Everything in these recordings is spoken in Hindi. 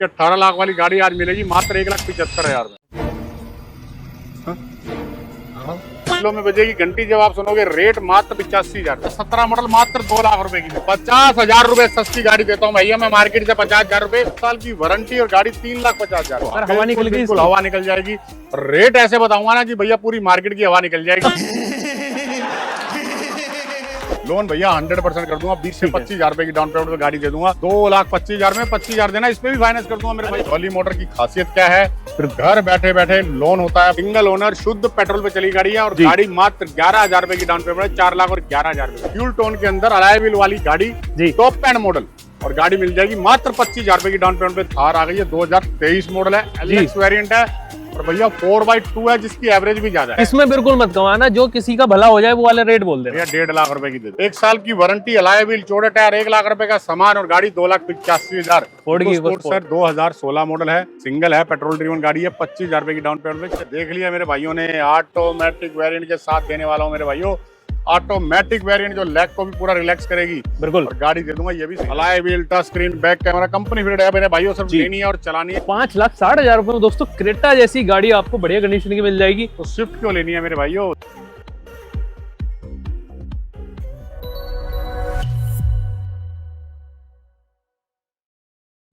18 लाख वाली गाड़ी आज मिलेगी मात्र 1,75,000 में। किलो में बजेगी घंटी। जब आप सुनोगे रेट मात्र 85,000। 17 मॉडल मात्र 2 लाख रुपए की। 50,000 रुपए सस्ती गाड़ी देता हूँ भैया मैं मार्केट से। 50,000 रुपए साल की वारंटी और गाड़ी 3,50,000। हवा निकल गई, बिल्कुल हवा निकल जाएगी। रेट ऐसे बताऊंगा ना कि भैया पूरी मार्केट की हवा निकल जाएगी। लोन भैया 100% कर दूंगा। 20 से 25,000 रुपए की डाउन पेमेंट पे गाड़ी दे दूंगा। 2,25,000 में 25,000 देना, इसमें भी फाइनेंस कर दूंगा मेरे भाई। जॉली मोटर की खासियत क्या है, सिर्फ घर बैठे बैठे लोन होता है। सिंगल ओनर शुद्ध पेट्रोल पे चली गाड़ी है और गाड़ी मात्र 11,000 रुपए की डाउन पेमेंट है। 4 लाख और 11,000 रुपए। फ्यूल टोन के अंदर अलॉय व्हील वाली गाड़ी, टॉप एंड मॉडल, और गाड़ी मिल जाएगी मात्र 25,000 रुपए की डाउन पेमेंट पे। थार आ गई है, 2023 मॉडल है, एलएक्स वेरिएंट है और भैया 4x2 है जिसकी एवरेज भी ज्यादा है। इसमें बिल्कुल मत कमाना, जो किसी का भला हो जाए वो वाले रेट बोल दे। भैया 1.5 लाख रुपए की दे। 1 साल की वारंटी, अलॉय व्हील, चौड़े टायर, 1 लाख रुपए का सामान और गाड़ी 2,85,000। सर 2016 मॉडल है, सिंगल है, पेट्रोल ड्रिवन गाड़ी है। 25,000 रुपए की डाउन पेमेंट पे। देख लिया मेरे भाइयों ने, ऑटोमेटिक वेरिएंट के साथ देने वाला हूँ मेरे भाइयों। ऑटोमेटिक वेरिएंट जो लेग को भी पूरा रिलैक्स करेगी। बिल्कुल। और गाड़ी दे दूंगा ये भी alloy wheel, touch screen, back camera, company fitted है मेरे भाइयों। सिर्फ लेनी है और चलानी है। 5,60,000 रुपए में दोस्तों क्रेटा जैसी गाड़ी आपको बढ़िया कंडीशन की मिल जाएगी। तो स्विफ्ट क्यों लेनी है मेरे भाइयों।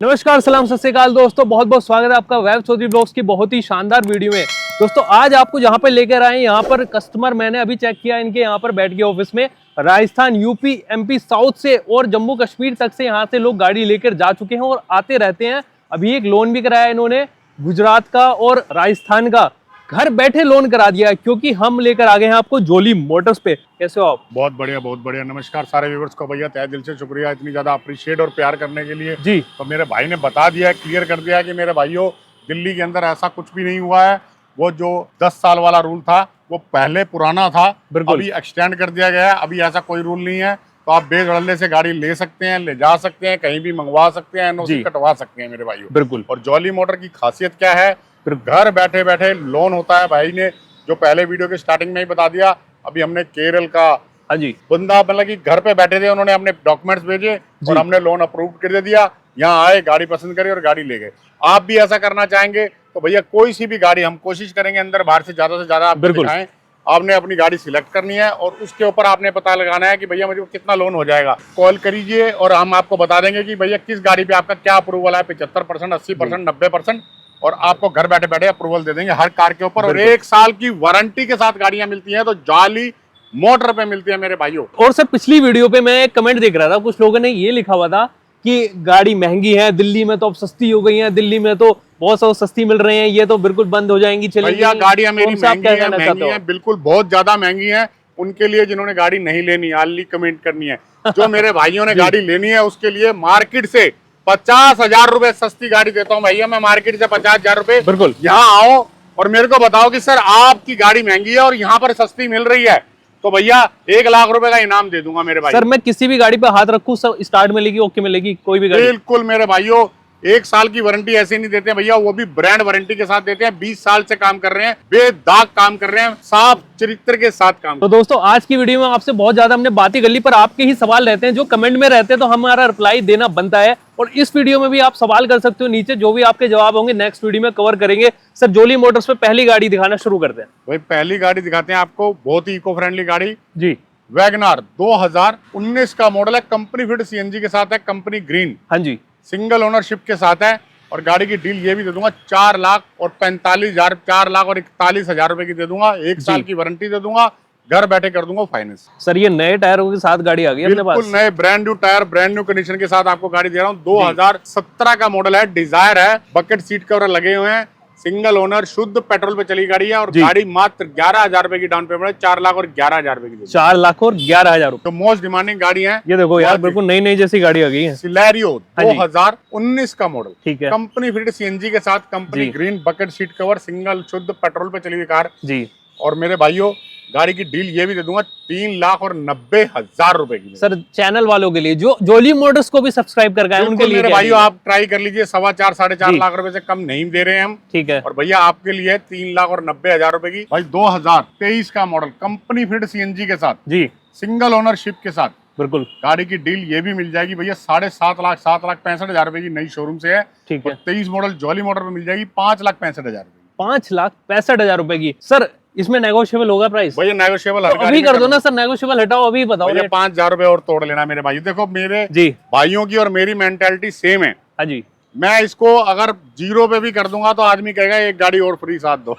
नमस्कार, सलाम, सत श्री अकाल दोस्तों, बहुत बहुत स्वागत है आपका वैभव चौधरी ब्लॉग्स की बहुत ही शानदार वीडियो में। दोस्तों आज आपको जहां पर लेकर आए, यहाँ पर कस्टमर मैंने अभी चेक किया, इनके यहाँ पर बैठ के ऑफिस में राजस्थान, यूपी, एमपी, साउथ से और जम्मू कश्मीर तक से यहाँ से लोग गाड़ी लेकर जा चुके हैं और आते रहते हैं। अभी एक लोन भी कराया इन्होंने गुजरात का और राजस्थान का, घर बैठे लोन करा दिया है, क्योंकि हम लेकर आ गए हैं आपको जोली मोटर्स पे। कैसे हो आप? बहुत बढ़िया, बहुत बढ़िया। नमस्कार सारे व्यूअर्स को भैया, तहे दिल से शुक्रिया इतनी ज्यादा अप्रिशिएट और प्यार करने के लिए जी। तो मेरे भाई ने बता दिया, क्लियर कर दिया कि मेरे भाइयों दिल्ली के अंदर ऐसा कुछ भी नहीं हुआ है। वो जो 10 साल वाला रूल था वो पहले पुराना था, अभी एक्सटेंड कर दिया गया है। अभी ऐसा कोई रूल नहीं है, तो आप बेधड़ल्ले से गाड़ी ले सकते हैं, ले जा सकते हैं, कहीं भी मंगवा सकते हैं, एनओसी कटवा सकते हैं मेरे भाइयों। बिल्कुल। और जॉली मोटर की खासियत क्या है, घर बैठे बैठे लोन होता है। भाई ने जो पहले वीडियो के स्टार्टिंग में ही बता दिया। अभी हमने केरल का बंदा, मतलब कि घर पे बैठे थे, उन्होंने अपने डॉक्यूमेंट्स भेजे और हमने लोन अप्रूव कर दिया। यहाँ आए, गाड़ी पसंद करी और गाड़ी ले गए। आप भी ऐसा करना चाहेंगे तो भैया कोई सी भी गाड़ी हम कोशिश करेंगे अंदर बाहर से ज्यादा आप दिखाएं। आपने अपनी गाड़ी सिलेक्ट करनी है और उसके ऊपर आपने पता लगाना है कि भैया मुझे कितना लोन हो जाएगा। कॉल करिए और हम आपको बता देंगे कि भैया किस गाड़ी पे आपका क्या अप्रूवल है। 75%, 80%, 90%, और आपको घर बैठे बैठे अप्रूवल दे देंगे हर कार के ऊपर। और 1 साल की वारंटी के साथ गाड़ियां मिलती हैं, तो जॉली मोटर पे मिलती है मेरे भाइयों। और सर पिछली वीडियो पे मैं एक कमेंट देख रहा था, कुछ लोगों ने ये लिखा हुआ था कि गाड़ी महंगी है, दिल्ली में तो अब सस्ती हो गई है, दिल्ली में तो बहुत सब सस्ती मिल रही है, ये तो बिल्कुल बंद हो जाएंगी। चलेंगी भैया गाड़ियां मेरी महंगी है, बिल्कुल बहुत ज्यादा महंगी है। उनके लिए जिन्होंने गाड़ी नहीं लेनी, आली कमेंट करनी है। जो मेरे भाइयों ने गाड़ी लेनी है उसके लिए मार्केट से 50,000 रुपए सस्ती गाड़ी देता हूँ भैया मैं मार्केट से। 50,000 रुपए। बिल्कुल। यहाँ आओ और मेरे को बताओ कि सर आपकी गाड़ी महंगी है और यहाँ पर सस्ती मिल रही है, तो भैया 1 लाख रुपए का इनाम दे दूंगा मेरे भाई। सर मैं किसी भी गाड़ी पे हाथ रखूं सब स्टार्ट मिलेगी, ओके मिलेगी, कोई भी गाड़ी? बिल्कुल मेरे भाइयों, 1 साल की वारंटी ऐसे नहीं देते भैया, वो भी ब्रांड वारंटी के साथ देते हैं। 20 साल से काम कर रहे हैं, बेदाग काम कर रहे हैं, साफ चरित्र के साथ काम। तो दोस्तों आज की वीडियो में आपसे बहुत ज्यादा हमने बातें कर ली, पर आपके ही सवाल रहते हैं जो कमेंट में रहते हैं, तो हमारा रिप्लाई देना बनता है। और इस वीडियो में भी आप सवाल कर सकते हो नीचे, जो भी आपके जवाब होंगे नेक्स्ट वीडियो में कवर करेंगे। सर जोली मोटर्स पे पहली गाड़ी दिखाना शुरू करते हैं। भाई पहली गाड़ी दिखाते हैं आपको, बहुत ही इको फ्रेंडली गाड़ी जी। वैगनार 2019 का मॉडल है, कंपनी फिट सीएनजी के साथ है, कंपनी ग्रीन। हाँ जी। सिंगल ओनरशिप के साथ है और गाड़ी की डील ये भी दे दूंगा 4,45,000, 4,41,000 रुपए की दे दूंगा। 1 साल की वारंटी दे दूंगा, घर बैठे कर दूंगा फाइनेंस। सर ये नए टायरों के साथ गाड़ी आ गई अपने पास? बिल्कुल नए brand new tyre, brand new condition के साथ आपको गाड़ी दे रहा हूँ। 2017 का मॉडल है, डिजायर है, बकेट सीट कवर लगे हुए हैं, सिंगल ओनर, शुद्ध पेट्रोल पे चली गाड़ी है और गाड़ी मात्र 11,000 रुपए की डाउन पेमेंट है। 4,11,000 रुपए की। 4,11,000 रुपए। तो मोस्ट डिमांडिंग गाड़ी है। ये देखो यार, बिल्कुल नई नई जैसी गाड़ी आ गई है। सिलेरियो 2019 का मॉडल, ठीक है, कंपनी फिटेड सीएनजी के साथ, company green, bucket seat cover, single शुद्ध पेट्रोल पे चली हुई कार जी। और मेरे भाइयों गाड़ी की डील ये भी दे दूंगा 3,90,000 रुपए की। सर चैनल वालों के लिए जो जोली मोटर्स को भी सब्सक्राइब कर गए उनके लिए मेरे भाइयों आप ट्राई कर लीजिए, 4.25 साढ़े 4 लाख रुपए से कम नहीं दे रहे हैं हम। ठीक है। और भैया आपके लिए 3,90,000 रुपए की। भाई 2023 का मॉडल, कंपनी फिट सीएनजी के साथ जी, सिंगल ओनरशिप के साथ, बिल्कुल। गाड़ी की डील ये भी मिल जाएगी भैया 7.5 लाख 7,65,000 रुपए की, नई शोरूम से है। ठीक है। 23 मॉडल जॉली मोटर में मिल जाएगी 5,65,000 रुपए। 5,65,000 रुपए की। सर इसमें नेगोशिएबल होगा प्राइस? भैया नेगोशिएबल तो अभी कर दो ना सर, नेगोशिएबल हटाओ, अभी बताओ। भैया 5,000 रुपए और तोड़ लेना मेरे भाई। देखो मेरे जी भाइयों की और मेरी मेंटालिटी सेम है। हाँ जी। मैं इसको अगर 0 पे भी कर दूंगा तो आदमी कहेगा एक गाड़ी और फ्री साथ दो।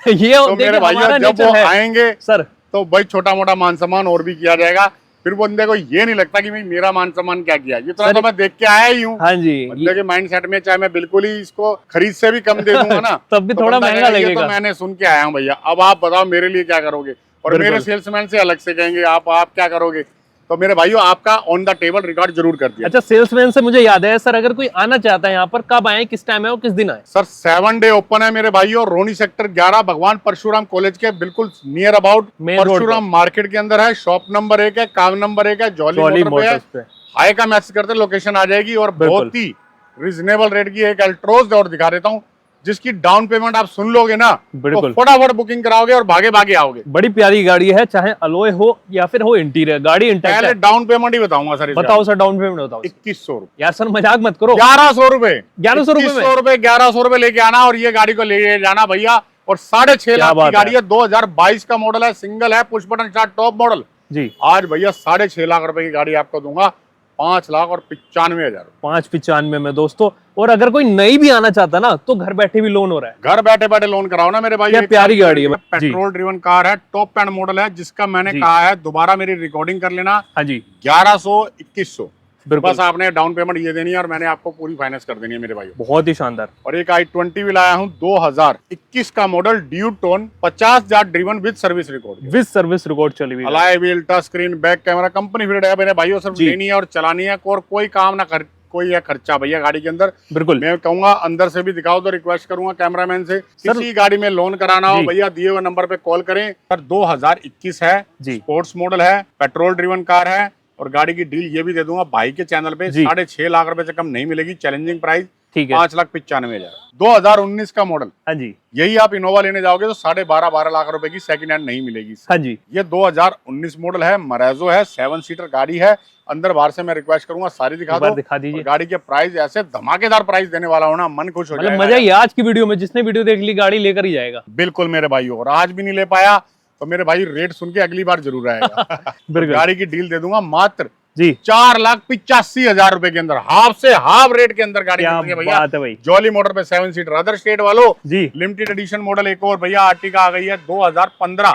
ये तो मेरे भाइयों जब वो आएंगे सर तो भाई छोटा मोटा मान सम्मान और भी किया जाएगा। फिर बंदे को ये नहीं लगता कि भाई मेरा मान सम्मान क्या किया, ये तो मैं देख के आया ही हूँ। हाँ जी। बंदे के माइंड सेट में चाहे मैं बिल्कुल ही इसको खरीद से भी कम दे दूंगा ना तब भी तो थोड़ा बंदा महंगा कहेगा, ये लगेगा। तो मैंने सुन के आया हूँ भैया, अब आप बताओ मेरे लिए क्या करोगे। और बिल्कुल। मेरे सेल्समैन से अलग से कहेंगे आप क्या करोगे। तो मेरे भाइयों आपका ऑन द टेबल रिकॉर्ड जरूर कर दिया। अच्छा, सेल्समैन से मुझे याद है सर, अगर कोई आना चाहता है यहाँ पर, कब आए, किस टाइम है, और किस दिन आए? सर 7 डे ओपन है मेरे भाइयों। रोनी सेक्टर 11 भगवान परशुराम कॉलेज के बिल्कुल नियर अबाउट परशुराम मार्केट के अंदर है। शॉप नंबर 1 है, काम नंबर 1 है, जॉली मोटर्स पे है। हाई का मैसेज करते लोकेशन आ जाएगी। और बहुत ही रिजनेबल रेट की एक अल्ट्रोज और दिखा देता हूँ, जिसकी डाउन पेमेंट आप सुन लोगे ना तो फटाफट बुकिंग कराओगे और भागे भागे आओगे। बड़ी प्यारी गाड़ी है, चाहे अलॉय हो या फिर हो इंटीरियर, गाड़ी इंटैक्ट है। पहले डाउन पेमेंट ही बताऊंगा सर। बताओ सर, डाउन पेमेंट बताओ। 2100 रुपए। यार सर मजाक मत करो। 1100 रुपए। 1100 रुपए में 1100 रुपए लेके आना और ये गाड़ी को ले जाना भैया। और 6.5 लाख की गाड़ी है, 2022 का मॉडल है, सिंगल है, push button start top model जी। आज भैया 6.5 लाख रुपए की गाड़ी आपको दूंगा 5,95,000। 595 में दोस्तों। और अगर कोई नई भी आना चाहता ना तो घर बैठे भी लोन हो रहा है। घर बैठे बैठे लोन कराओ ना मेरे भाई। क्या प्यारी गाड़ी है। पेट्रोल ड्रिवन कार है, टॉप एंड मॉडल है, जिसका मैंने कहा है दोबारा मेरी रिकॉर्डिंग कर लेना। हाँ जी। 1100 2100 बस आपने डाउन पेमेंट ये देनी है और मैंने आपको पूरी फाइनेंस कर देनी है मेरे भाई। बहुत ही शानदार। और एक i20 भी लाया हूँ 2021 का model, Duke tone, 50,000 driven with service record चली हुई, alloy wheel, touch screen, back camera, company fitted है मेरे भाइयों। सिर्फ लेनी है और चलानी है, और कोई काम ना कर, कोई है खर्चा भैया गाड़ी के अंदर। बिल्कुल मैं कहूंगा अंदर से भी दिखाओ तो रिक्वेस्ट करूंगा कैमरामैन से, किसी गाड़ी में लोन कराना हो भैया दिए हुए नंबर पे कॉल करें। सर 2021 है, स्पोर्ट्स मॉडल है, पेट्रोल ड्रिवन कार है। और गाड़ी की डील ये भी दे दूंगा भाई के चैनल पे, 6.5 लाख रुपए से कम नहीं मिलेगी। Challenging price 5,95,000। 2019 का मॉडल। हाँ जी। यही आप इनोवा लेने जाओगे तो 12.5 लाख रुपए की सेकंड हैंड नहीं मिलेगी। हाँ जी। ये 2019 मॉडल है, मरेजो है, 7 सीटर गाड़ी है। अंदर बाहर से मैं रिक्वेस्ट करूंगा सारी दिखा दो, दिखा दीजिए। गाड़ी के प्राइस ऐसे धमाकेदार प्राइस देने वाला हो ना, मन खुश हो जाएगा। मजा ही आज की वीडियो में, जिसने वीडियो देख ली गाड़ी लेकर ही जाएगा। बिल्कुल मेरे भाइयों, और आज भी नहीं ले पाया तो मेरे भाई रेट सुन के अगली बार जरूर आएगा। तो गाड़ी की डील दे दूंगा मात्र 4,85,000 रुपए के अंदर, हाफ से हाफ रेट के अंदर गाड़ी मिलेगी भैया। जॉली मोटर पे 7 सीटर, अदर स्टेट वालों लिमिटेड एडिशन मॉडल एक और भैया आर्टिका आ गई है 2015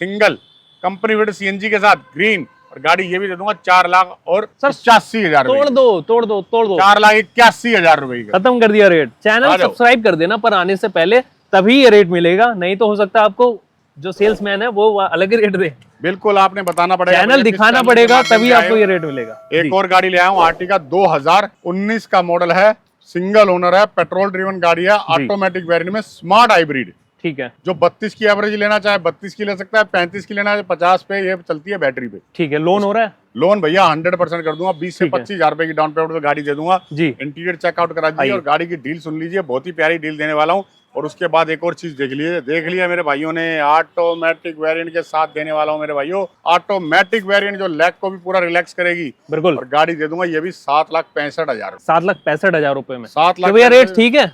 सिंगल, कंपनी फिट सीएनजी के साथ, ग्रीन। और गाड़ी ये भी दे दूंगा 4,85,000। तोड़ दो 4,81,000 रुपए की। खत्म कर दिया रेट। चैनल सब्सक्राइब कर देना पर आने से पहले, तभी ये रेट मिलेगा, नहीं तो हो सकता है आपको जो सेल्समैन है वो अलग ही रेट दे। बिल्कुल आपने बताना पड़ेगा, चैनल दिखाना पड़ेगा, तभी आपको ये रेट मिलेगा। एक और गाड़ी ले आया हूँ आर्टिका 2019 का मॉडल है, सिंगल ओनर है, पेट्रोल ड्रिवन गाड़ी है, ऑटोमेटिक वेरिएंट में, स्मार्ट हाइब्रिड। ठीक है। जो 32 की एवरेज लेना चाहे 32 की ले सकता है, 35 की लेना है 50 पे, ये चलती है बैटरी पे। ठीक है। लोन हो रहा है? लोन भैया 100% कर दूंगा, 20 से 25,000 रुपए की डाउन पेमेंट पे गाड़ी दे दूंगा जी। इंटीरियर चेकआउट करा दीजिए और गाड़ी की डील सुन लीजिए, बहुत ही प्यारी डील देने वाला हूँ। और उसके बाद एक और चीज देख लिया मेरे भाइयों ने, ऑटोमेटिक वेरिएंट के साथ देने वाला हूँ मेरे भाइयों। ऑटोमेटिक वेरिएंट जो लेग को भी पूरा रिलैक्स करेगी। बिल्कुल। और गाड़ी दे दूंगा ये भी 7,65,000। 7,65,000 रुपए में। 7 लाख भैया रेट ठीक है।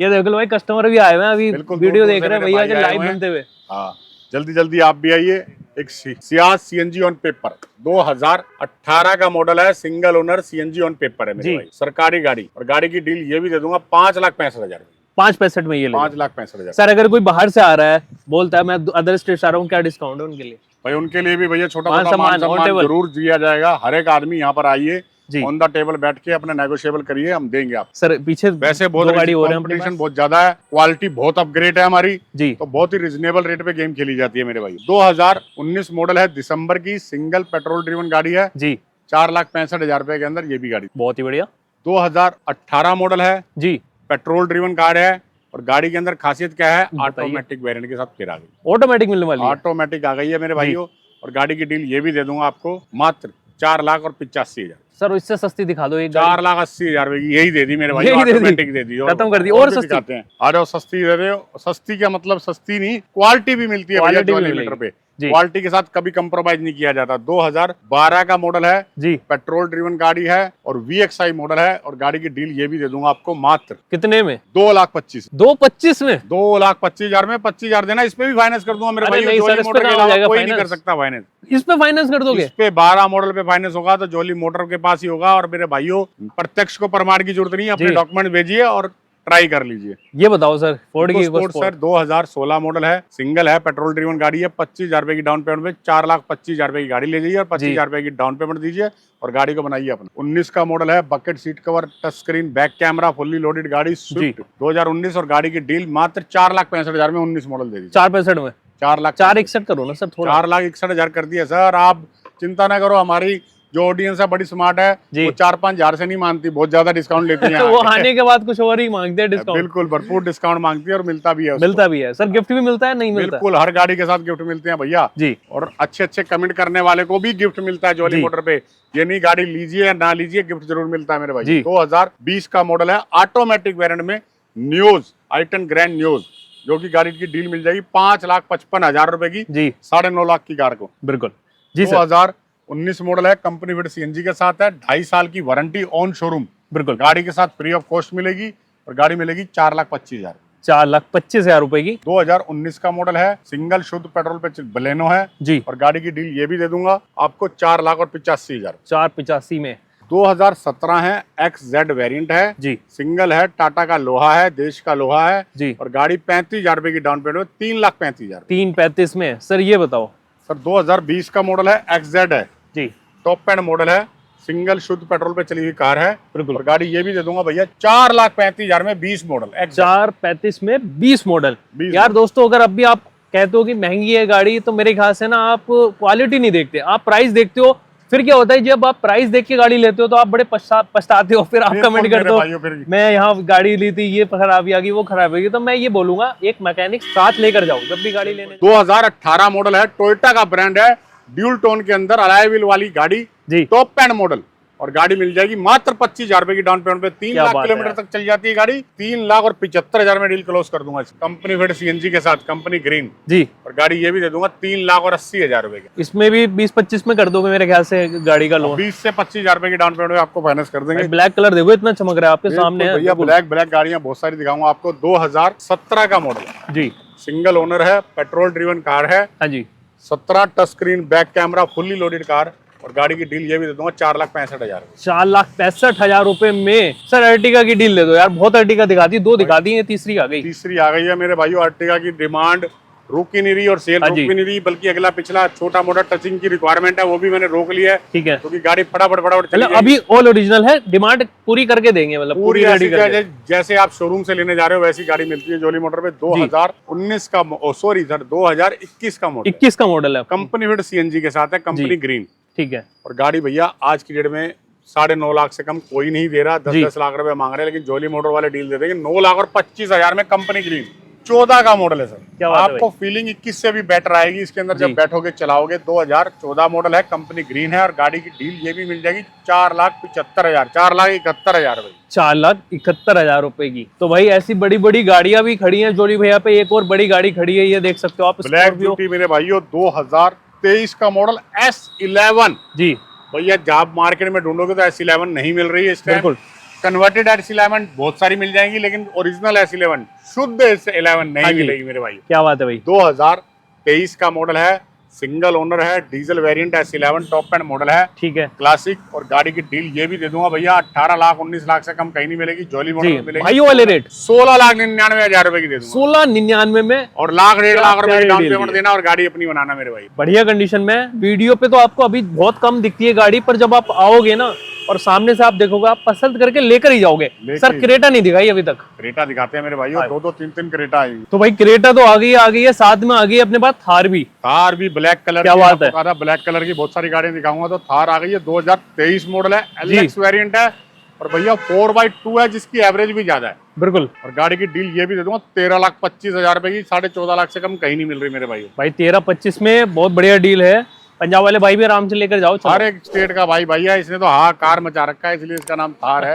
ये देख लो भाई, कस्टमर भी आए हुए हैं अभी, वीडियो देख रहे हैं भैया के लाइव बनते हुए। हाँ जल्दी आप भी आइए। एक सियाज सीएनजी ऑन पेपर 2018 का मॉडल है, single owner, CNG on paper है मेरे भाई, सरकारी गाड़ी। और गाड़ी की डील ये भी दे दूंगा 5,65,000। 5.65 में ये 5,65,000। सर अगर कोई बाहर से आ रहा है, बोलता है मैं अदर स्टेट से आ रहा हूँ, क्या डिस्काउंट है उनके लिए? भाई उनके लिए भी भैया छोटा मोटा मान सम्मान जरूर दिया जाएगा। हर एक आदमी यहाँ पर आइए, ऑन द टेबल बैठ के अपना नेगोशिएबल करिए, हम देंगे आप। सर पीछे वैसे बहुत गाड़ी हो रही है, कंपटीशन बहुत ज्यादा है, क्वालिटी बहुत अपग्रेड है हमारी जी, तो बहुत ही रिजनेबल रेट पे गेम खेली जाती है मेरे भाई। 2019 मॉडल है, दिसंबर की, सिंगल पेट्रोल ड्रिवन गाड़ी है जी, 4,65,000 रुपए के अंदर ये भी गाड़ी बहुत ही बढ़िया। 2018 मॉडल है जी, पेट्रोल ड्रिवन कार है। और गाड़ी के अंदर खासियत क्या है, ऑटोमेटिक वेरिएंट के साथ फिर आ गई, ऑटोमेटिक मिलने वाली, ऑटोमेटिक आ गई है मेरे भाइयों। और गाड़ी की डील ये भी दे दूंगा आपको मात्र 4,85,000। सर इससे सस्ती दिखा दो, 4,80,000 रुपए की, यही दे दी मेरे भाई, ऑटोमेटिक दे दी, खत्म कर दी। और सस्ती हैं, आ जाओ, सस्ती दे रहे हो। सस्ती क्या मतलब, सस्ती नहीं, क्वालिटी भी मिलती है भैया 2 लीटर पे। जी। क्वालिटी के साथ कभी कंप्रोमाइज नहीं किया जाता। 2012 का मॉडल है जी। पेट्रोल ड्रिवन गाड़ी है और VXI मॉडल है और गाड़ी की डील ये भी दे दूंगा आपको मात्र कितने में? 2,25,000 2,25 में? 2,25,000 में 25,000 देना, इस पे भी फाइनेंस कर दूंगा मेरे अरे भाई। नहीं सर, जोली इस पे मोटर के कहाँ हो अलावा जाएगा कोई नहीं कर फाइनेंस? सकता फाइनेंस। इस पे फाइनेंस कर दोगे? इस पे 12 मॉडल पे फाइनेंस होगा तो जोली मोटर के पास ही होगा। और मेरे भाइयों प्रत्यक्ष को प्रमाण की जरूरत नहीं है, अपने जी। डॉक्यूमेंट भेजिए और ट्राई कर लीजिए। ये बताओ सर, फोर्ड की इकोस्पोर्ट सर 2016 मॉडल है, सिंगल है, पेट्रोल ड्रिवन गाड़ी है। 25,000 रुपए की डाउन पेमेंट में 4,25,000 रुपए की गाड़ी ले जाइए और 25,000 रुपए की डाउन पेमेंट दीजिए और गाड़ी को बनाइए अपना। 19 का मॉडल है, bucket seat cover, touch screen, back camera, fully loaded गाड़ी, स्विफ्ट 2019 और गाड़ी की डील मात्र 4,65,000 में 19 मॉडल दे दीजिए। 4,65 में? 4,61,000 करो ना सर थोड़ा। 4,61,000 कर दिया सर। आप चिंता ना करो, हमारी जो ऑडियंस है बड़ी स्मार्ट है, वो 4-5 हजार से नहीं मानती, बहुत ज्यादा डिस्काउंट लेती है। वो आने के बाद कुछ और ही मांगते हैं डिस्काउंट। बिल्कुल भरपूर डिस्काउंट मांगती है और मिलता भी है। मिलता भी है सर, गिफ्ट भी मिलता है? नहीं मिलता? बिल्कुल, हर गाड़ी के साथ गिफ्ट मिलते हैं भैया जी। और अच्छे अच्छे कमेंट करने वाले को भी गिफ्ट मिलता है जोली मोटर पे। ये नहीं गाड़ी लीजिए या ना लीजिए, गिफ्ट जरूर मिलता है मेरे भाई। 2020 का मॉडल है, ऑटोमेटिक वेरिएंट में, न्यूज i10 ग्रैंड न्यूज, जो की गाड़ी की डील मिल जाएगी 5,55,000 रुपए की जी, 9.5 लाख की कार को। बिल्कुल जी। 2019 मॉडल है, कंपनी फिट CNG के साथ है, 2.5 साल की वारंटी ऑन शोरूम। बिल्कुल, गाड़ी के साथ फ्री ऑफ कॉस्ट मिलेगी और गाड़ी मिलेगी 4,25,000। 4,25,000 रुपए की। 2019 का मॉडल है, सिंगल शुद्ध पेट्रोल पे बलेनो है जी और गाड़ी की डील ये भी दे दूंगा आपको 4,85,000। 4,85 में। 2017 है, XZ वेरिएंट है जी, सिंगल है, टाटा का लोहा है, देश का लोहा है जी और गाड़ी 35,000 रुपए की डाउन पेमेंट में 3,35,000। 3,35 में। सर ये बताओ सर 2020 का मॉडल है, XZ है जी, टॉप एंड मॉडल है, सिंगल शुद्ध पेट्रोल पे चली हुई कार है। बिल्कुल, और गाड़ी ये भी दे दूंगा भैया 4,35,000 में 20 मॉडल। 4,35 में 20 मॉडल। यार दोस्तों, अगर अब भी आप कहते हो कि महंगी है गाड़ी, तो मेरे ख्याल से ना आप क्वालिटी नहीं देखते, आप प्राइस देखते हो। फिर क्या होता है, जब आप प्राइस देख के गाड़ी लेते हो तो आप बड़े पछताते हो, फिर आप कमेंट करते हो मैं यहाँ गाड़ी ली थी, ये खराबी आ गई, वो खराबी आ गई। तो मैं ये बोलूंगा एक मैकेनिक साथ लेकर जाओ जब भी गाड़ी लेने। 2018 मॉडल है, टोयोटा का ब्रांड है, ड्यूल टोन के अंदर अलॉय व्हील वाली गाड़ी जी, टॉप एंड मॉडल और गाड़ी मिल जाएगी मात्र 25,000 रुपए की डाउन पेमेंट पे। 3 लाख किलोमीटर तक चल जाती है गाड़ी। 3,75,000 में डील क्लोज कर दूंगा कंपनी फिट CNG के साथ, कंपनी ग्रीन जी और गाड़ी ये भी दे दूंगा 3,80,000 रुपए की। इसमें भी 20-25 में कर दोगे मेरे ख्याल से गाड़ी का लोन? 20 से 25,000 रुपए की डाउन पेमेंट में आपको फाइनेंस कर देंगे। ब्लैक कलर देखो, इतना चमक रहा है आपके सामने है भैया। ब्लैक गाड़ियां बहुत सारी दिखाऊंगा आपको। 2017 का मॉडल जी, सिंगल ओनर है, पेट्रोल ड्रिवन कार है। हाँ जी। 17 touch screen, back camera, fully loaded car और गाड़ी की डील ये भी दे दूंगा 4,65,000। 4,65,000 रुपए में। सर अर्टिगा की डील दे दो यार, बहुत अर्टिगा दिखाती, 2 दिखा दी है, तीसरी आ गई। तीसरी आ गई है मेरे भाइयों। अर्टिगा की डिमांड रुक ही नहीं रही और सेल रुक भी नहीं रही, बल्कि अगला पिछला छोटा मोटा टचिंग की रिक्वायरमेंट है वो भी मैंने रोक लिया है। ठीक है, क्योंकि गाड़ी फटाफट चली जाएगी। अभी ऑल ओरिजिनल है, डिमांड पूरी करके देंगे, मतलब पूरी रेडी करके। जैसे आप शोरूम से लेने जा रहे हो वैसी गाड़ी मिलती है जोली मोटर पे। 2019 का सॉरी सर 2021 का मॉडल। 21 का मॉडल है, कंपनी फिट CNG के साथ है, कंपनी ग्रीन। ठीक है, और गाड़ी भैया आज की डेट में 9.5 लाख से कम कोई नहीं दे रहा, 10-10 लाख रुपए मांग रहे हैं, लेकिन जोली मोटर वाले डील दे देंगे 9,25,000 में कंपनी ग्रीन। 14 का मॉडल है सर। क्या आपको फीलिंग 21 से भी बेटर आएगी इसके अंदर जब बैठोगे चलाओगे। 2014 मॉडल है, कंपनी ग्रीन है और गाड़ी की डील ये भी मिल जाएगी 4,75,000, 4,71,000 रुपए। 4,71,000 रुपए की। तो भाई ऐसी बड़ी बड़ी गाड़ियां भी खड़ी हैं जोली भैया पे। एक और बड़ी गाड़ी खड़ी है, ये देख सकते हो आप, ब्लैक ब्यूटी मेरे भाइयों। 2023 का मॉडल S11 जी भैया। जब मार्केट में ढूंढोगे तो S11 नहीं मिल रही है इस टाइम। कन्वर्टेड S11 बहुत सारी मिल जाएंगी, लेकिन ओरिजिनल S11 शुद्ध S11 नहीं मिलेगी मेरे भाई। क्या बात है भाई। 2023 का मॉडल है, सिंगल ओनर है, diesel variant S11 top and model है। ठीक है, क्लासिक और गाड़ी की डील ये भी दे दूंगा भैया 18 लाख 19 लाख से कम कहीं नहीं मिलेगी। जोली मॉडल में मिलेगी भाई वाले रेट 16,99,000 रुपए की दे दूंगा। 16,99 में और 1,00,000-1,50,000 रुपए की डाउन पेमेंट देना और गाड़ी अपनी बनाना मेरे भाई। बढ़िया कंडीशन में। वीडियो पे तो आपको अभी बहुत कम दिखती है गाड़ी, पर जब आप आओगे ना और सामने से आप देखोगे, आप पसंद करके लेकर ही जाओगे। सर क्रेटा नहीं दिखाई अभी तक। क्रेटा दिखाते हैं मेरे भाई, 2-2 3-3 क्रेटा आई। तो भाई क्रेटा तो आ गई है, साथ में आ गई अपने पास थार भी। थार भी ब्लैक कलर। क्या बात है। ब्लैक कलर की बहुत सारी गाड़ियां दिखाऊंगा। तो थार आ गई है, 2023 मॉडल है, LX वेरिएंट है और भैया 4x2 है, जिसकी एवरेज भी ज्यादा है। बिल्कुल, और गाड़ी की डील ये भी दे दूंगा 13,25,000 रुपए की। 14.5 लाख से कम कहीं नहीं मिल रही मेरे भाई। भाई 13-25 में बहुत बढ़िया डील है। पंजाब वाले भाई भी आराम से लेकर जाओ। हर एक स्टेट का भाई है, इसने तो कार मचा रखा है, इसलिए इसका नाम थार है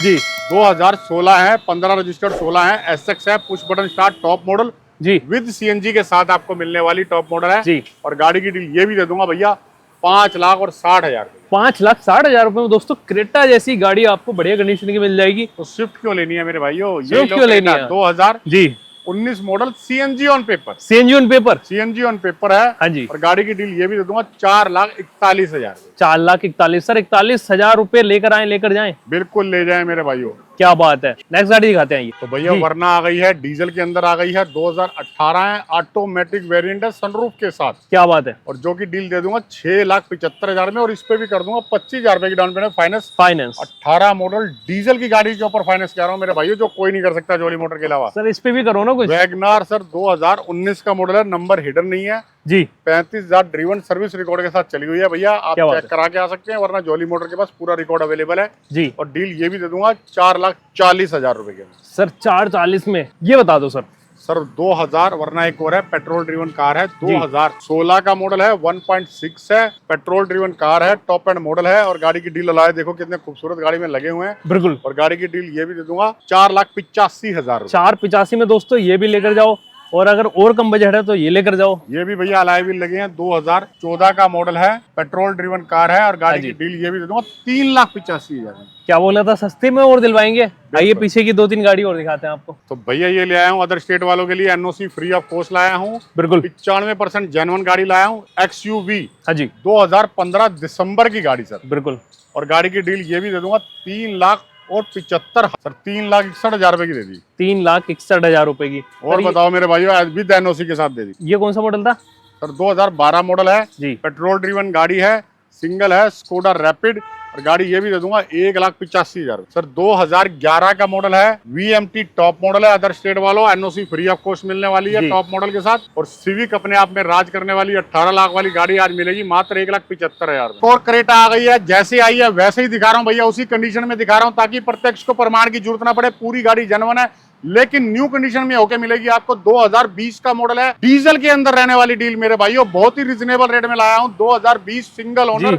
जी। 2016 है, 15 रजिस्टर्ड 16 है, SX है, push button start top model जी विद सीएनजी के साथ आपको मिलने वाली टॉप मॉडल है जी। और गाड़ी की डील ये भी दे दूंगा भैया 5,60,000। 5,60,000 रुपए में दोस्तों क्रेटा जैसी गाड़ी आपको बढ़िया कंडीशन की मिल जाएगी। तो स्विफ्ट क्यों लेनी है मेरे भाइयों? स्विफ्ट क्यों लेनी है? 2019 model CNG on paper. CNG on paper? CNG on paper है। हाँ जी। और गाड़ी की डील ये भी दे दूंगा 4,41,000। 4,41,000 सर, 41,000 रुपए लेकर आए, लेकर जाएं। बिल्कुल ले जाएं मेरे भाइयों। क्या बात है। नेक्स्ट गाड़ी दिखाते हैं ये। तो भैया वरना आ गई है, डीजल के अंदर आ गई है, 2018 है, ऑटोमेटिक वेरिएंट है सनरूफ के साथ। क्या बात है। और जो की डील दे दूंगा 6,75,000 में और इस पे भी कर दूंगा 25,000 रुपए की down payment finance. 18 model diesel की गाड़ी के ऊपर फाइनेंस कह रहा हूँ मेरे भाइयों, जो कोई नहीं कर सकता जोली मोटर के अलावा। सर इस पे भी करो ना कुछ। वैगनार सर 2019 का मॉडल है, नंबर हिडन नहीं है जी। 35,000 ड्रीवन सर्विस रिकॉर्ड के साथ चली हुई है भैया, आप चेक करा के आ सकते हैं, वरना जोली मोटर के पास पूरा रिकॉर्ड अवेलेबल है जी। और डील ये भी दे दूंगा 4,40,000 रुपए के। सर 4,40 में ये बता दो सर। सर 2000 वरना एक और है, पेट्रोल ड्रिवन कार है, 2016 का मॉडल है, 1.6 है, पेट्रोल ड्रिवन कार है, टॉप एंड मॉडल है और गाड़ी की डील अलाए देखो कितने खूबसूरत गाड़ी में लगे हुए हैं। बिल्कुल। और गाड़ी की डील ये भी दे दूंगा 4,85,000। 4,85 में दोस्तों ये भी लेकर जाओ, और अगर और कम बजट है तो ये लेकर जाओ। ये भी भैया अलाय व्हील लगे हैं, 2014 का मॉडल है, पेट्रोल ड्रिवन कार है और गाड़ी की डील ये भी दे दूंगा 3,85,000। क्या बोला था, सस्ते में और दिलवाएंगे। आइए पीछे की 2-3 गाड़ी और दिखाते हैं आपको। तो भैया ये ले आया हूँ अदर स्टेट वालों के लिए, एनओसी फ्री ऑफ कॉस्ट लाया हूँ। बिल्कुल 95% जेन्युइन गाड़ी लाया हूँ, XUV। हाँ जी। 2015 दिसंबर की गाड़ी सर। बिल्कुल। और गाड़ी की डील ये भी दे दूंगा 3,75,000 सर, 3,61,000 रुपए की दे दी। 3,61,000 रुपए की। और बताओ मेरे भाइयों विद एनओसी के साथ दे दी। ये कौन सा मॉडल था सर? 2012 मॉडल है जी, पेट्रोल ड्रिवन गाड़ी है, सिंगल है, स्कोडा रैपिड और गाड़ी ये भी दे दूंगा 1,85,000। सर 2011 का मॉडल है, VMT टॉप मॉडल है, अदर स्टेट वालों एनओसी फ्री ऑफ कॉस्ट मिलने वाली है टॉप मॉडल के साथ। और सिविक अपने आप में राज करने वाली 18 लाख वाली गाड़ी आज मिलेगी मात्र 1,75,000। और क्रेटा आ गई है, जैसे आई है वैसे ही दिखा रहा हूँ भैया, उसी कंडीशन में दिखा रहा हूँ ताकि प्रत्यक्ष को प्रमाण की जरूरत ना पड़े। पूरी गाड़ी जेन्युइन है लेकिन न्यू कंडीशन में होके मिलेगी आपको। 2020 का मॉडल है, डीजल के अंदर रहने वाली डील मेरे भाइयों, बहुत ही रिजनेबल रेट में लाया हूँ। 2020 सिंगल ओनर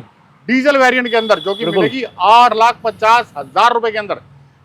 डीजल वेरिएंट के अंदर जो कि मिलेगी 8,50,000 रुपए के अंदर।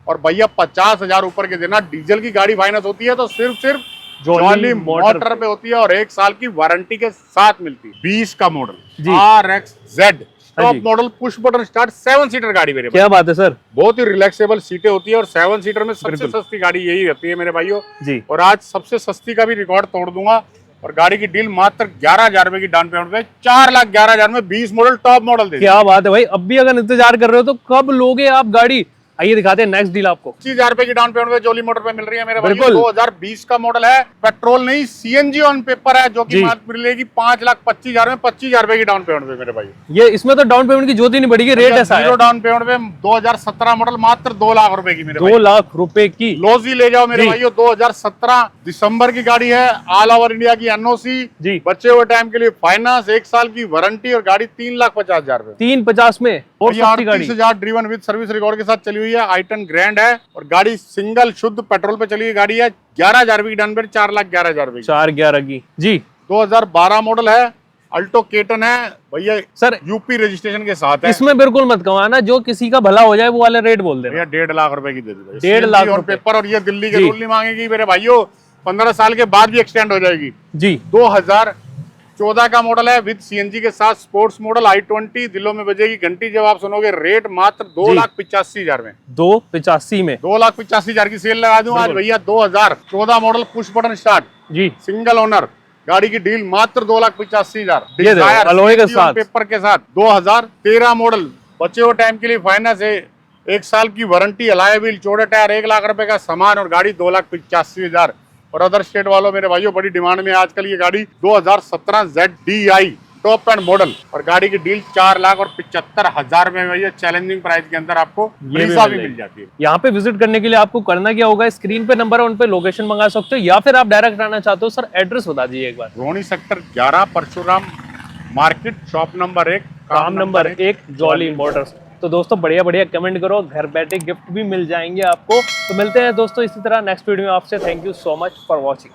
और भैया 50,000 ऊपर के देना, डीजल की गाड़ी फाइनेंस होती है तो सिर्फ जोली मोटर पे होती है और 1 साल की वारंटी के साथ मिलती है। 20 का model RXZ top model, push button start, 7 seater गाड़ी मेरे। क्या बात है सर, बहुत ही रिलैक्सेबल सीटें होती है और 7 सीटर में सबसे सस्ती गाड़ी यही रहती है मेरे भाइयों जी। और आज सबसे सस्ती का भी रिकॉर्ड तोड़ दूंगा और गाड़ी की डील मात्र 11,000 रुपए की डाउन पेमेंट पे 4,11,000 में 20 मॉडल टॉप मॉडल दे। क्या बात है भाई, अब भी अगर इंतजार कर रहे हो तो कब लोगे आप गाड़ी? आइए दिखाते हैं नेक्स्ट डील आपको। 25,000 रुपए की डाउन पेमेंट पे जोली मोटर पे मिल रही है मेरे भाई। 2020 का मॉडल है, पेट्रोल नहीं सीएनजी ऑन पेपर है, जो कि मिलेगी 5,25,000 में 25,000 रुपए की डाउन पेमेंट पे मेरे भाई। ये इसमें तो डाउन पेमेंट की जरूरत ही नहीं पड़ेगी, रेट ऐसा है। डाउन पेमेंट पे 2017 मॉडल मात्र 2 लाख रुपए की मेरे 2 लाख रुपए की लॉजी ले जाओ मेरे भाइयों। 2017 दिसंबर की गाड़ी है, ऑल ओवर इंडिया की एनओसी जी, बचे हुए टाइम के लिए फाइनेंस, 1 साल की वारंटी और गाड़ी 3,50,000 रुपए। 3,50 में और 38,000 ड्रीवन विद सर्विस रिकॉर्ड के साथ चली हुई है, आइटन ग्रैंड है और गाड़ी सिंगल शुद्ध पेट्रोल पे चली हुई गाड़ी है। 11,000 रुपए की डाउन पेमेंट, 4,11,000 रुपए 4,11 की जी। 2012 मॉडल है, अल्टो केटन है भैया सर, यूपी रजिस्ट्रेशन के साथ है। इसमें बिल्कुल मत कमाना, जो किसी का भला हो जाए वो वाले रेट बोल दे भैया। 1.5 लाख रुपए की दे दे, 1.5 लाख और पेपर। और ये दिल्ली के रूल नहीं मांगेगी मेरे भाइयों, 15 साल के बाद भी एक्सटेंड हो जाएगी जी। 2014 का मॉडल है, विद सीएनजी के साथ, स्पोर्ट्स मॉडल, i20। दिलों में बजेगी घंटी जब आप सुनोगे। रेट मात्र 2,85,000 में। 2,85 में 2,85,000 की सेल लगा दूं आज भैया। 2014 मॉडल, पुश बटन स्टार्ट जी, सिंगल ओनर, गाड़ी की डील मात्र 2,85,000 अलॉय के साथ, पेपर के साथ। 2013 मॉडल, बचे हुए टाइम के लिए फाइनेंस है, 1 साल की वारंटी, अलॉय व्हील, चौड़े टायर, 1 लाख रुपए का सामान और गाड़ी 2,85,000। और अदर स्टेट वालों मेरे भाइयों बड़ी डिमांड में आजकल ये गाड़ी 2017 ZDI टॉप एंड मॉडल और गाड़ी की डील 4,75,000 में भैया, चैलेंजिंग प्राइस के अंदर आपको वीजा भी मिल जाती है। यहाँ पे विजिट करने के लिए आपको करना क्या होगा, स्क्रीन पे नंबर है, उन पे लोकेशन मंगा सकते हो या फिर आप डायरेक्ट आना चाहते हो। सर एड्रेस बता दीजिए एक बार। Rohini sector 11, Parshuram market, shop number 1, काम नंबर 1, जॉली मोटर्स। तो दोस्तों बढ़िया बढ़िया कमेंट करो, घर बैठे गिफ्ट भी मिल जाएंगे आपको। तो मिलते हैं दोस्तों इसी तरह नेक्स्ट वीडियो में आपसे। Thank you so much for watching.